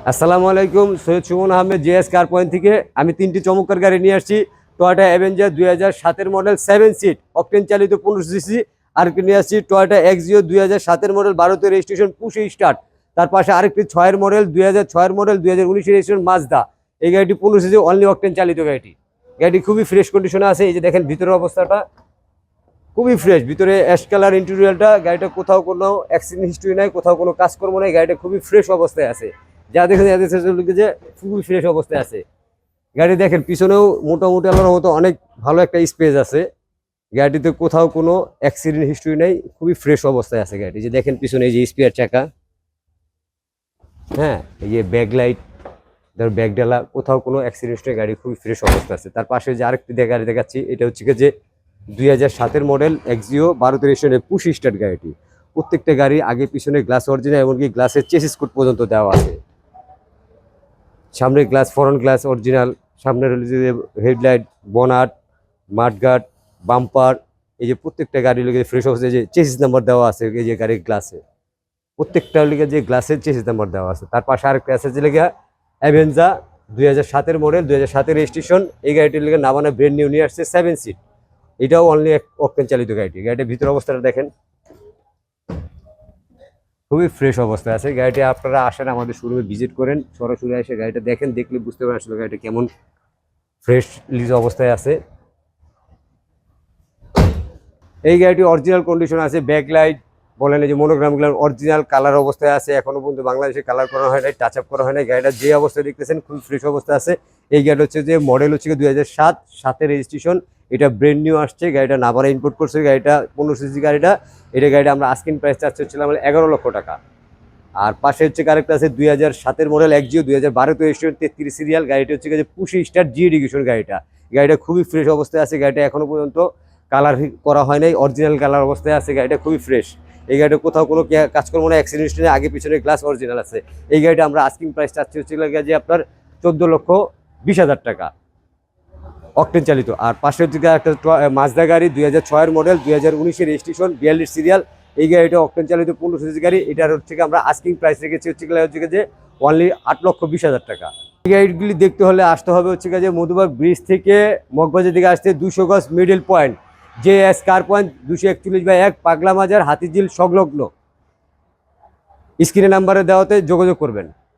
আসসালামু আলাইকুম, Syed Suman Ahmed JS car point থেকে। আমি তিনটি চমৎকার গাড়ি নিয়ে আসছি। টয়োটা অ্যাভেঞ্জার 2007-এর মডেল 7 সিট অকটেন চালিত 1500 সিসি। আর নিয়ে আসছি টয়োটা এক্সিও 2007-এর মডেল 12তে রেজিস্ট্রেশন পুশে স্টার্ট। তার পাশে আরেকটি 6-এর মডেল 2006-এর মডেল 2019-এর রেজিস্ট্রেশন মাজদা। এই গাড়িটি 1500 সিসি অনলি অকটেন চালিত গাড়িটি খুবই ফ্রেশ কন্ডিশনে আছে। এই যে দেখেন ভিতরের অবস্থাটা খুবই ফ্রেশ। ভিতরে অ্যাশ কালার ইন্টেরিয়রটা, গাড়িটা কোথাও কোনো অ্যাক্সিডেন্ট হিস্ট্রি নাই, কোথাও কোনো কাজকর্ম নাই। গাড়িটা খুবই ফ্রেশ অবস্থায় আছে। যা দেখেন যে খুবই ফ্রেশ অবস্থায় আছে। গাড়ি দেখেন পিছনেও মোটামুটি আমার মতো অনেক ভালো একটা স্পেস আছে। গাড়িতে কোথাও কোনো অ্যাক্সিডেন্ট হিস্ট্রি নেই, খুবই ফ্রেশ অবস্থায় আছে গাড়ি। যে দেখেন পিছনে এই যে স্পেয়ার চাকা, হ্যাঁ, এই যে ব্যাক লাইট, ধর ব্যাক ডালা, কোথাও কোনো অ্যাক্সিডেন্ট নেই। গাড়ি খুবই ফ্রেশ অবস্থা আছে। তার পাশে যে আরেকটি গাড়ি দেখাচ্ছি, এটা হচ্ছে যে 2007-এর মডেল এক্সিও 12তে রেজিস্ট্রেশনের পুশ স্টার্ট গাড়িটি। প্রত্যেকটা গাড়ি আগে পিছনে গ্লাস অরিজিনাল, এমনকি গ্লাসের চেসিস কোড পর্যন্ত দেওয়া আছে। সামনের গ্লাস, ফ্রন্ট গ্লাস অরিজিনাল। সামনের হেডলাইট, বনাট, মাঠগার্ড, বাম্পার, এই যে প্রত্যেকটা গাড়ির লিগে ফ্রেশ অবস্থায় যে চেসিস নাম্বার দেওয়া আছে। এই যে গাড়ির গ্লাসে প্রত্যেকটা লিগে যে গ্লাসের চেসিস নাম্বার দেওয়া আছে। তার পাশে আরেকটা আছে যে লেগে অ্যাভেঞ্জা 2007-এর মডেল 2007-এর রেজিস্ট্রেশন। এই গাড়িটির লিগে নামানো ব্র্যান্ড নিউ নিয়ে আসছে 7 সিট। এটাও অনলি অকটেন চালিত গাড়িটি। গাড়িটির ভিতর অবস্থাটা দেখেন খুবই ফ্রেশ অবস্থায় আছে। গাড়িটি আপনারা আসেন, আমাদের শোরুমে ভিজিট করেন, সরাসরি এসে গাড়িটা দেখেন, দেখলে বুঝতে পারেন আসলে গাড়িটা কেমন ফ্রেশ লিজ অবস্থায় আছে। এই গাড়িটি অরিজিনাল কন্ডিশন আছে। ব্যাকলাইট বলেন, এই যে মনোগ্রামগুলো অরিজিনাল কালার অবস্থায় আছে। এখনো পর্যন্ত বাংলাদেশে কালার করা হয় নাই, টাচ আপ করা হয় নাই। গাড়িটা যে অবস্থায় দেখতেছেন খুব ফ্রেশ অবস্থায় আছে। এই গাড়ি হচ্ছে যে মডেল হচ্ছে 2007-এর রেজিস্ট্রেশন। এটা ব্র্যান্ড নিউ আসছে। গাড়িটা নাভারা ইম্পোর্ট করছে। গাড়িটা 1500 সিসি গাড়িটা। গাড়িটা আমরা আস্কিং প্রাইস চাচ্ছি হচ্ছিলাম 11 লক্ষ টাকা। আর পাশে হচ্ছে আরেকটা আছে 2007-এর মডেল এক্সিও 2012-তে রেজিস্ট্রেশন 33 সিরিয়াল। গাড়িটা হচ্ছে যে পুশি স্টার্ট জি এডুকেশন গাড়িটা। গাড়িটা খুবই ফ্রেশ অবস্থায় আছে। গাড়িটা এখনো পর্যন্ত কালার করা হয় নাই, অরিজিনাল কালার অবস্থায় আছে। গাড়িটা খুবই ফ্রেশ। এই গাড়িটা কোথাও কোনো কাজকর্ম না, অ্যাক্সিডেন্ট নেই, আগে পিছনে গ্লাস অরিজিনাল আছে। এই গাড়িটা আমরা আস্কিং প্রাইস চাচ্ছি হচ্ছে যে আপনার 14,20,000 টাকা অকটেন চালিত। আর পাশে হচ্ছে একটা মাজদা গাড়ি 2006-এর মডেল 2019-এর রেজিস্ট্রেশন 42 সিরিয়াল। এই গাড়িটা অকটেন চালিত 1500 সিসি গাড়ি। এটার হচ্ছে আমরা আস্কিং প্রাইস রেখেছি হচ্ছে যে অনলি 8,20,000 টাকা। এই গাড়িগুলি দেখতে হলে আসতে হবে হচ্ছে যে মধুবাগ ব্রিজ থেকে মগবাজার দিকে আসতে 200 গজ middle point, JS car point 241/1 পাগলা মাজার হাতিঝিল সংলগ্ন। স্ক্রিনে নাম্বারে দেওয়াতে যোগাযোগ করবেন।